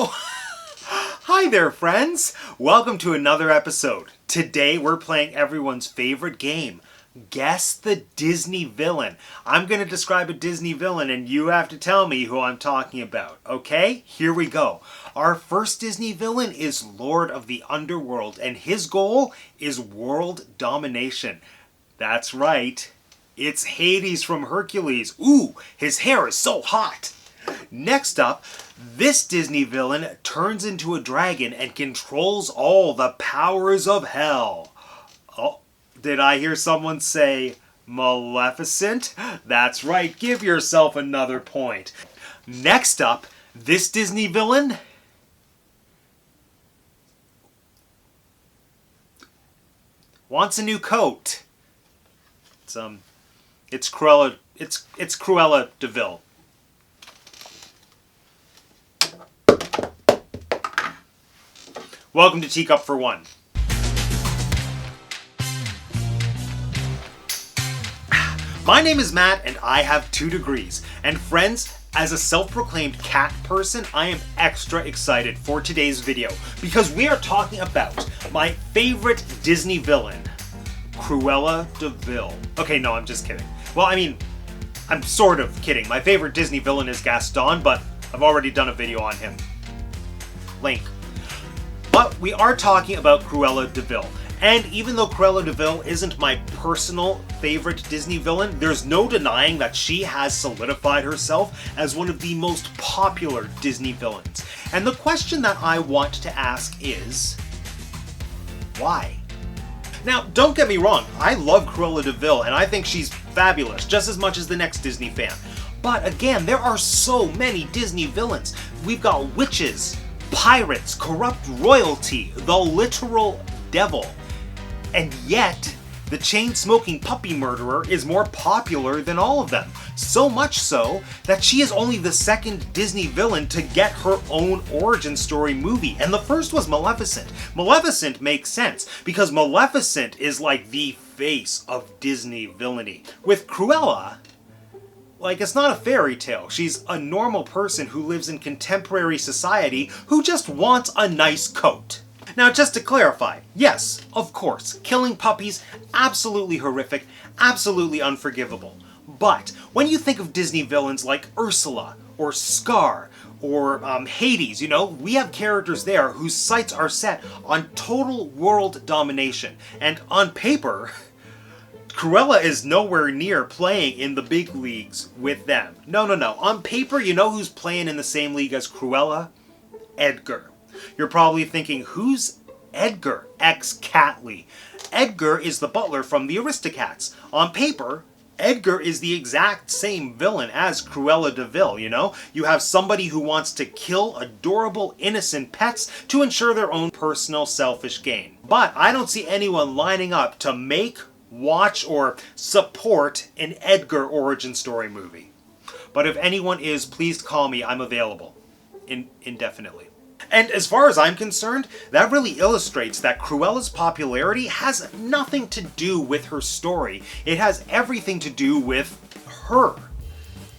Oh, hi there, friends! Welcome to another episode. Today we're playing everyone's favorite game, Guess the Disney Villain. I'm going to describe a Disney villain and you have to tell me who I'm talking about, okay? Here we go. Our first Disney villain is Lord of the Underworld and his goal is world domination. That's right. It's Hades from Hercules. Ooh, his hair is so hot! Next up, this Disney villain turns into a dragon and controls all the powers of hell. Oh, did I hear someone say Maleficent? That's right, give yourself another point. Next up, this Disney villain wants a new coat. It's Cruella DeVil. Welcome to Teacup for One. My name is Matt and I have 2 degrees. And friends, as a self-proclaimed cat person, I am extra excited for today's video because we are talking about my favorite Disney villain, Cruella DeVil. Okay, no, I'm just kidding. Well, I mean, I'm sort of kidding. My favorite Disney villain is Gaston, but I've already done a video on him. Link. But we are talking about Cruella DeVil. And even though Cruella DeVil isn't my personal favorite Disney villain, there's no denying that she has solidified herself as one of the most popular Disney villains. And the question that I want to ask is, why? Now, don't get me wrong, I love Cruella DeVil and I think she's fabulous, just as much as the next Disney fan. But again, there are so many Disney villains. We've got witches, pirates, corrupt royalty, the literal devil. And yet, the chain-smoking puppy murderer is more popular than all of them. So much so that she is only the second Disney villain to get her own origin story movie. And the first was Maleficent. Maleficent makes sense because Maleficent is like the face of Disney villainy. With Cruella, like, it's not a fairy tale. She's a normal person who lives in contemporary society who just wants a nice coat. Now, just to clarify, yes, of course, killing puppies, absolutely horrific, absolutely unforgivable. But when you think of Disney villains like Ursula, or Scar, or Hades, we have characters there whose sights are set on total world domination. And on paper, Cruella is nowhere near playing in the big leagues with them. No. On paper, you know who's playing in the same league as Cruella? Edgar. You're probably thinking, who's Edgar? Ex-Catley. Edgar is the butler from the Aristocats. On paper, Edgar is the exact same villain as Cruella DeVil, You have somebody who wants to kill adorable, innocent pets to ensure their own personal selfish gain. But I don't see anyone lining up to make, watch, or support an Edgar origin story movie. But if anyone is, please call me. I'm available. Indefinitely. And as far as I'm concerned, that really illustrates that Cruella's popularity has nothing to do with her story. It has everything to do with her,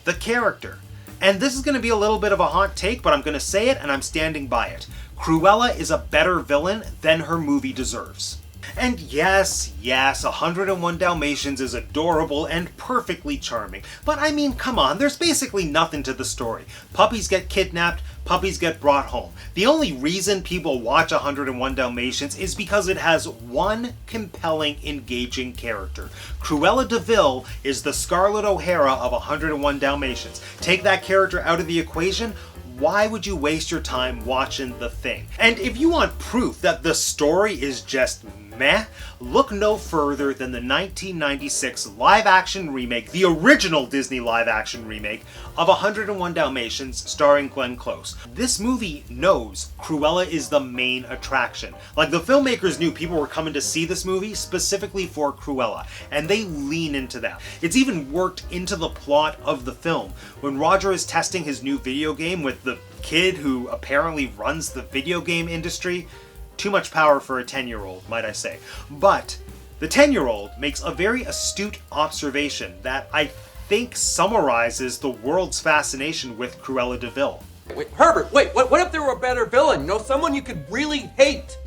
the character. And this is going to be a little bit of a hot take, but I'm going to say it and I'm standing by it. Cruella is a better villain than her movie deserves. And yes, 101 Dalmatians is adorable and perfectly charming. But I mean, come on, there's basically nothing to the story. Puppies get kidnapped, puppies get brought home. The only reason people watch 101 Dalmatians is because it has one compelling, engaging character. Cruella DeVil is the Scarlett O'Hara of 101 Dalmatians. Take that character out of the equation, why would you waste your time watching The Thing? And if you want proof that the story is just meh, look no further than the 1996 live-action remake, the original Disney live-action remake of 101 Dalmatians starring Glenn Close. This movie knows Cruella is the main attraction. Like, the filmmakers knew people were coming to see this movie specifically for Cruella, and they lean into that. It's even worked into the plot of the film. When Roger is testing his new video game with the kid who apparently runs the video game industry, too much power for a 10-year-old, might I say. But the 10-year-old makes a very astute observation that I think summarizes the world's fascination with Cruella DeVil. Wait, Herbert, wait, what if there were a better villain, someone you could really hate.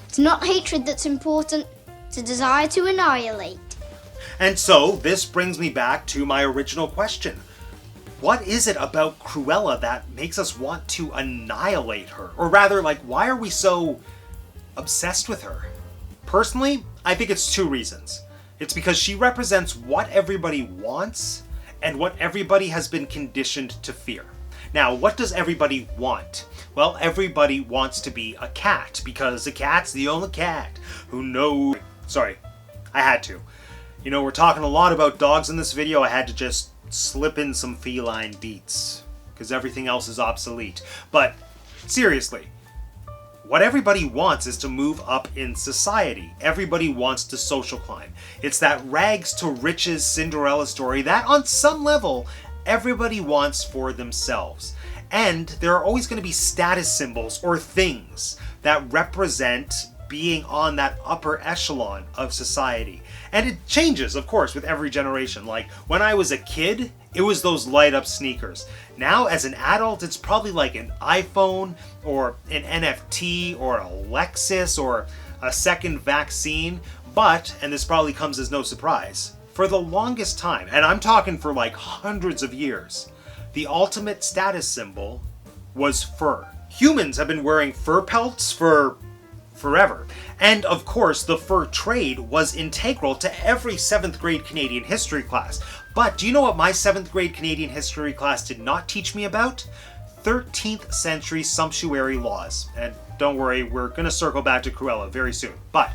It's not hatred that's important, it's a desire to annihilate. And so, this brings me back to my original question. What is it about Cruella that makes us want to annihilate her? Or rather, why are we so obsessed with her? Personally, I think it's two reasons. It's because she represents what everybody wants and what everybody has been conditioned to fear. Now, what does everybody want? Well, everybody wants to be a cat, because a cat's the only cat who knows... Sorry, I had to. We're talking a lot about dogs in this video. I had to just slip in some feline beats, because everything else is obsolete. But, seriously, what everybody wants is to move up in society. Everybody wants to social climb. It's that rags to riches Cinderella story that, on some level, everybody wants for themselves. And there are always going to be status symbols or things that represent being on that upper echelon of society. And it changes, of course, with every generation. Like, when I was a kid, it was those light-up sneakers. Now, as an adult, it's probably like an iPhone, or an NFT, or a Lexus, or a second vaccine. But, and this probably comes as no surprise, for the longest time, and I'm talking for hundreds of years, the ultimate status symbol was fur. Humans have been wearing fur pelts for forever. And of course, the fur trade was integral to every 7th grade Canadian history class. But do you know what my 7th grade Canadian history class did not teach me about? 13th century sumptuary laws. And don't worry, we're going to circle back to Cruella very soon. But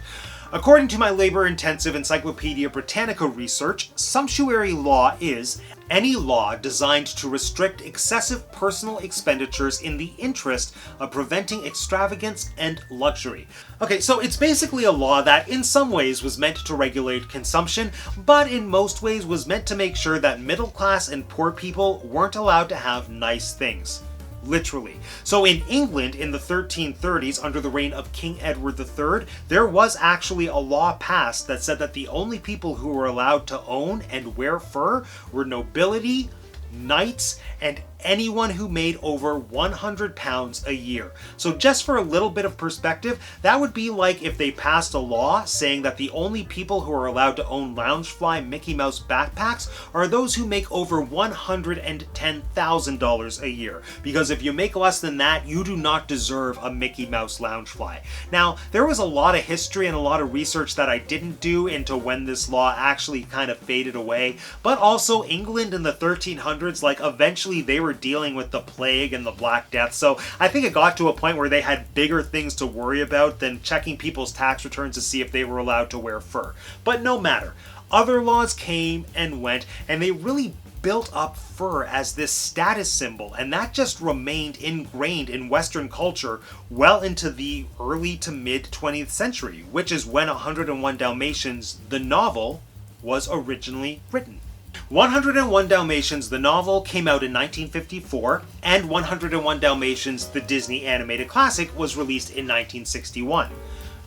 according to my labor-intensive Encyclopedia Britannica research, sumptuary law is any law designed to restrict excessive personal expenditures in the interest of preventing extravagance and luxury. Okay, so it's basically a law that in some ways was meant to regulate consumption, but in most ways was meant to make sure that middle class and poor people weren't allowed to have nice things. Literally. So in England in the 1330s, under the reign of King Edward III, there was actually a law passed that said that the only people who were allowed to own and wear fur were nobility, knights, and anyone who made over 100 pounds a year. So just for a little bit of perspective, that would be like if they passed a law saying that the only people who are allowed to own Loungefly Mickey Mouse backpacks are those who make over $110,000 a year. Because if you make less than that, you do not deserve a Mickey Mouse Loungefly. Now, there was a lot of history and a lot of research that I didn't do into when this law actually kind of faded away, but also England in the 1300s, eventually they were dealing with the plague and the Black Death, so I think it got to a point where they had bigger things to worry about than checking people's tax returns to see if they were allowed to wear fur. But no matter. Other laws came and went, and they really built up fur as this status symbol, and that just remained ingrained in Western culture well into the early to mid 20th century, which is when 101 Dalmatians, the novel, was originally written. 101 Dalmatians, the novel, came out in 1954, and 101 Dalmatians, the Disney Animated Classic, was released in 1961.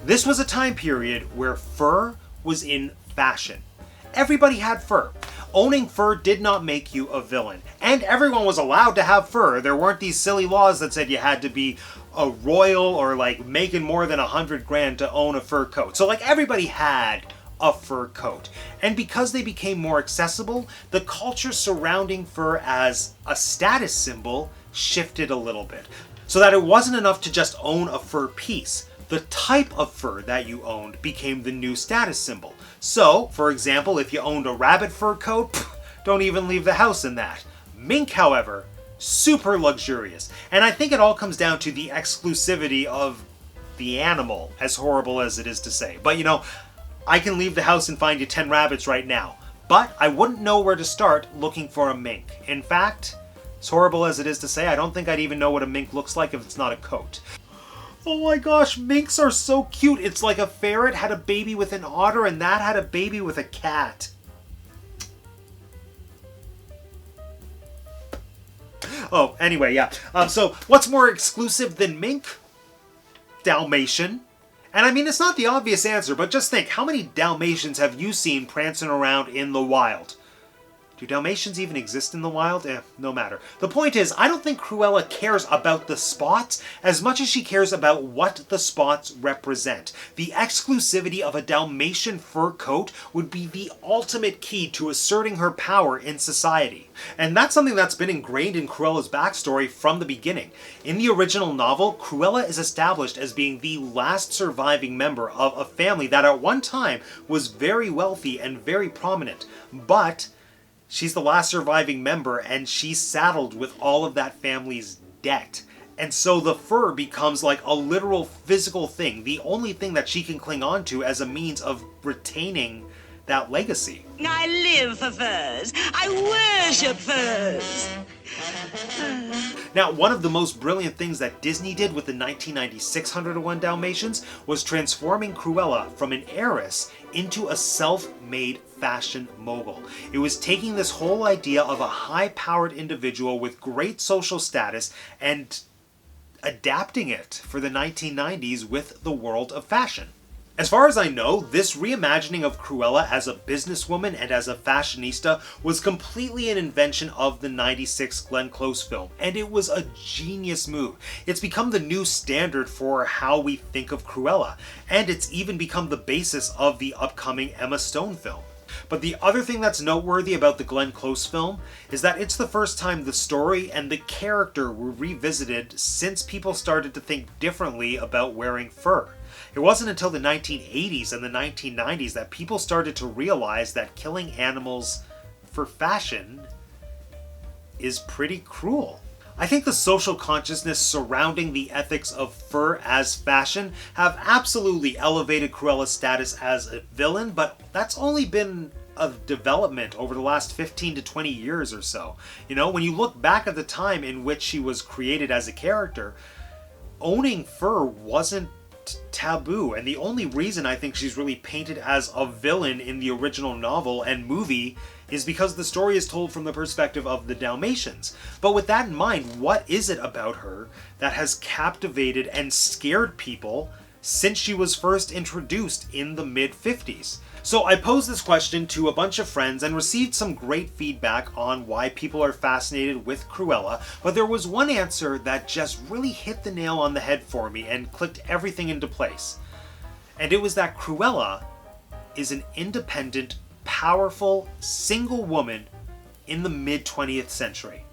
This was a time period where fur was in fashion. Everybody had fur. Owning fur did not make you a villain, and everyone was allowed to have fur. There weren't these silly laws that said you had to be a royal or making more than $100,000 to own a fur coat. So everybody had a fur coat. And because they became more accessible, the culture surrounding fur as a status symbol shifted a little bit. So that it wasn't enough to just own a fur piece. The type of fur that you owned became the new status symbol. So, for example, if you owned a rabbit fur coat, don't even leave the house in that. Mink, however, super luxurious. And I think it all comes down to the exclusivity of the animal, as horrible as it is to say. But I can leave the house and find you 10 rabbits right now, but I wouldn't know where to start looking for a mink. In fact, as horrible as it is to say, I don't think I'd even know what a mink looks like if it's not a coat. Oh my gosh, minks are so cute. It's like a ferret had a baby with an otter, and that had a baby with a cat. Oh, anyway, yeah. So what's more exclusive than mink? Dalmatian. And I mean, it's not the obvious answer, but just think, how many Dalmatians have you seen prancing around in the wild? Do Dalmatians even exist in the wild? No matter. The point is, I don't think Cruella cares about the spots as much as she cares about what the spots represent. The exclusivity of a Dalmatian fur coat would be the ultimate key to asserting her power in society. And that's something that's been ingrained in Cruella's backstory from the beginning. In the original novel, Cruella is established as being the last surviving member of a family that at one time was very wealthy and very prominent. But she's the last surviving member, and she's saddled with all of that family's debt. And so the fur becomes like a literal physical thing, the only thing that she can cling on to as a means of retaining that legacy. I live for furs. I worship furs. Now, one of the most brilliant things that Disney did with the 1996 101 Dalmatians was transforming Cruella from an heiress into a self-made fashion mogul. It was taking this whole idea of a high-powered individual with great social status and adapting it for the 1990s with the world of fashion. As far as I know, this reimagining of Cruella as a businesswoman and as a fashionista was completely an invention of the 96 Glenn Close film, and it was a genius move. It's become the new standard for how we think of Cruella, and it's even become the basis of the upcoming Emma Stone film. But the other thing that's noteworthy about the Glenn Close film is that it's the first time the story and the character were revisited since people started to think differently about wearing fur. It wasn't until the 1980s and the 1990s that people started to realize that killing animals for fashion is pretty cruel. I think the social consciousness surrounding the ethics of fur as fashion have absolutely elevated Cruella's status as a villain, but that's only been a development over the last 15 to 20 years or so. You know, when you look back at the time in which she was created as a character, owning fur wasn't taboo, and the only reason I think she's really painted as a villain in the original novel and movie is because the story is told from the perspective of the Dalmatians. But with that in mind, what is it about her that has captivated and scared people since she was first introduced in the mid-50s? So I posed this question to a bunch of friends and received some great feedback on why people are fascinated with Cruella, but there was one answer that just really hit the nail on the head for me and clicked everything into place. And it was that Cruella is an independent, powerful, single woman in the mid-20th century.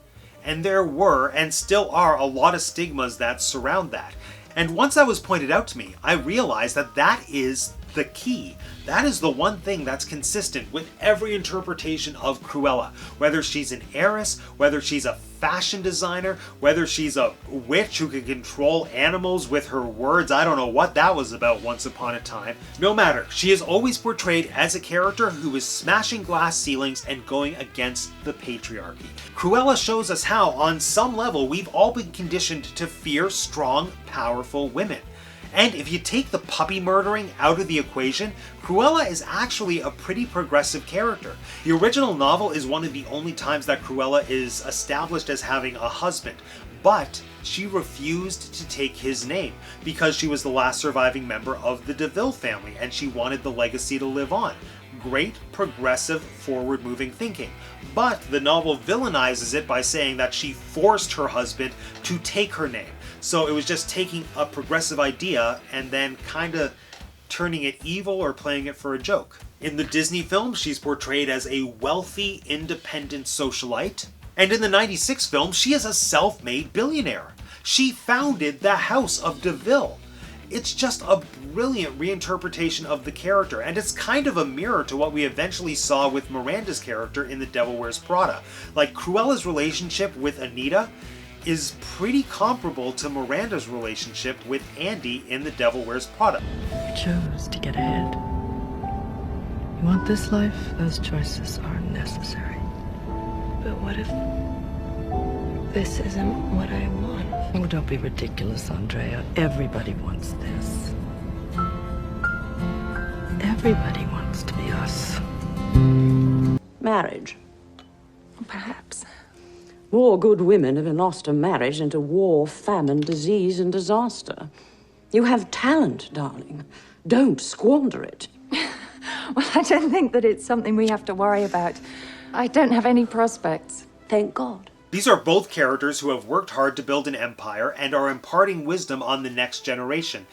And there were, and still are, a lot of stigmas that surround that. And once that was pointed out to me, I realized that that is the key. That is the one thing that's consistent with every interpretation of Cruella. Whether she's an heiress, whether she's a fashion designer, whether she's a witch who can control animals with her words, I don't know what that was about once upon a time. No matter, she is always portrayed as a character who is smashing glass ceilings and going against the patriarchy. Cruella shows us how, on some level, we've all been conditioned to fear strong, powerful women. And if you take the puppy murdering out of the equation, Cruella is actually a pretty progressive character. The original novel is one of the only times that Cruella is established as having a husband, but she refused to take his name because she was the last surviving member of the DeVil family and she wanted the legacy to live on. Great, progressive, forward-moving thinking. But the novel villainizes it by saying that she forced her husband to take her name. So it was just taking a progressive idea and then kind of turning it evil or playing it for a joke. In the Disney film, she's portrayed as a wealthy, independent socialite. And in the 96 film, she is a self-made billionaire. She founded the House of DeVil. It's just a brilliant reinterpretation of the character, and it's kind of a mirror to what we eventually saw with Miranda's character in The Devil Wears Prada. Like, Cruella's relationship with Anita is pretty comparable to Miranda's relationship with Andy in The Devil Wears Prada. You chose to get ahead. You want this life? Those choices are necessary. But what if this isn't what I want? Oh, don't be ridiculous, Andrea. Everybody wants this. Everybody wants to be us. Marriage. Perhaps. More good women have lost a marriage into war, famine, disease, and disaster. You have talent, darling. Don't squander it. Well, I don't think that it's something we have to worry about I don't have any prospects. Thank God. These are both characters who have worked hard to build an empire and are imparting wisdom on the next generation.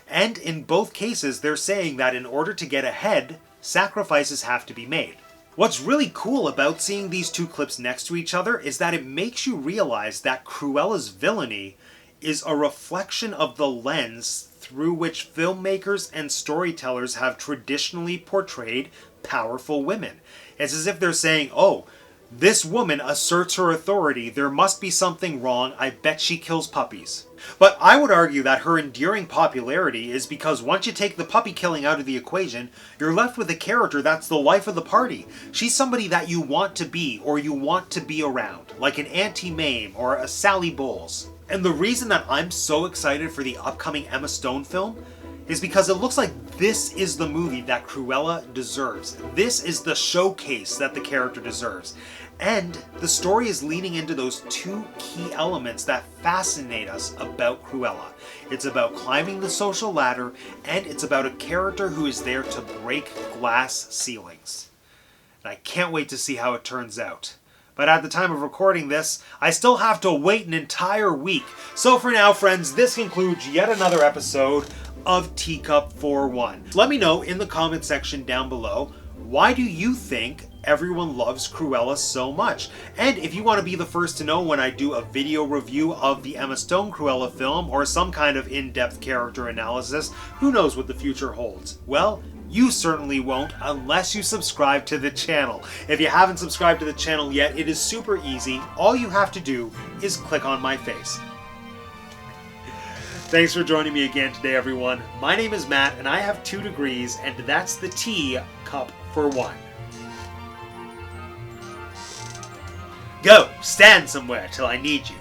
And in both cases, they're saying that in order to get ahead, sacrifices have to be made. What's really cool about seeing these two clips next to each other is that it makes you realize that Cruella's villainy is a reflection of the lens through which filmmakers and storytellers have traditionally portrayed powerful women. It's as if they're saying, oh, this woman asserts her authority, there must be something wrong, I bet she kills puppies. But I would argue that her enduring popularity is because once you take the puppy killing out of the equation, you're left with a character that's the life of the party. She's somebody that you want to be, or you want to be around, like an Auntie Mame or a Sally Bowles. And the reason that I'm so excited for the upcoming Emma Stone film is because it looks like this is the movie that Cruella deserves. This is the showcase that the character deserves. And the story is leaning into those two key elements that fascinate us about Cruella. It's about climbing the social ladder, and it's about a character who is there to break glass ceilings. And I can't wait to see how it turns out. But at the time of recording this, I still have to wait an entire week. So for now, friends, this concludes yet another episode of Teacup for One. Let me know in the comment section down below, why do you think everyone loves Cruella so much? And if you want to be the first to know when I do a video review of the Emma Stone Cruella film or some kind of in-depth character analysis, who knows what the future holds? Well, you certainly won't unless you subscribe to the channel. If you haven't subscribed to the channel yet, it is super easy. All you have to do is click on my face. Thanks for joining me again today, everyone. My name is Matt, and I have 2 degrees, and that's the Teacup for One. Go, stand somewhere till I need you.